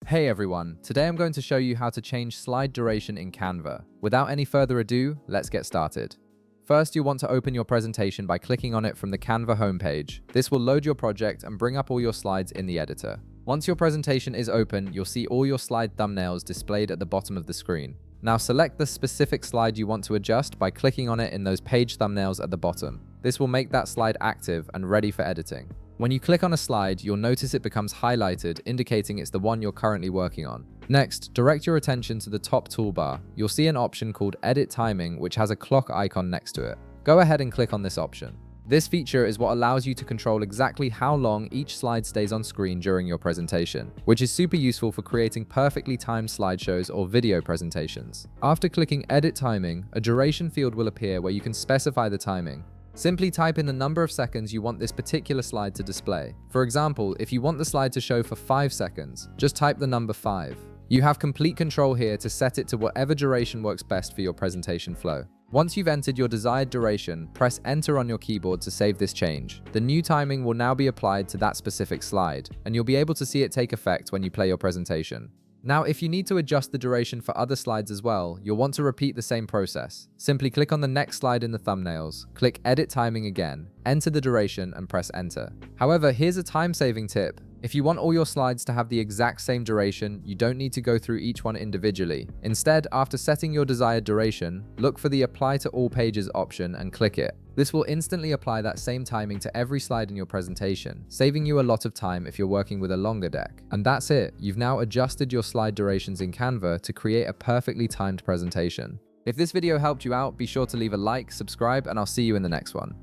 Hey everyone, today I'm going to show you how to change slide duration in Canva. Without any further ado, let's get started. First, you'll want to open your presentation by clicking on it from the Canva homepage. This will load your project and bring up all your slides in the editor. Once your presentation is open, you'll see all your slide thumbnails displayed at the bottom of the screen. Now select the specific slide you want to adjust by clicking on it in those page thumbnails at the bottom. This will make that slide active and ready for editing. When you click on a slide, you'll notice it becomes highlighted, indicating it's the one you're currently working on. Next, direct your attention to the top toolbar. You'll see an option called Edit Timing, which has a clock icon next to it. Go ahead and click on this option. This feature is what allows you to control exactly how long each slide stays on screen during your presentation, which is super useful for creating perfectly timed slideshows or video presentations. After clicking Edit Timing, a duration field will appear where you can specify the timing. Simply type in the number of seconds you want this particular slide to display. For example, if you want the slide to show for 5 seconds, just type the number 5. You have complete control here to set it to whatever duration works best for your presentation flow. Once you've entered your desired duration, press Enter on your keyboard to save this change. The new timing will now be applied to that specific slide, and you'll be able to see it take effect when you play your presentation. Now, if you need to adjust the duration for other slides as well, you'll want to repeat the same process. Simply click on the next slide in the thumbnails, click Edit Timing again, enter the duration, and press Enter. However, here's a time-saving tip. If you want all your slides to have the exact same duration, you don't need to go through each one individually. Instead, after setting your desired duration, look for the Apply to All Pages option and click it. This will instantly apply that same timing to every slide in your presentation, saving you a lot of time if you're working with a longer deck. And that's it. You've now adjusted your slide durations in Canva to create a perfectly timed presentation. If this video helped you out, be sure to leave a like, subscribe, and I'll see you in the next one.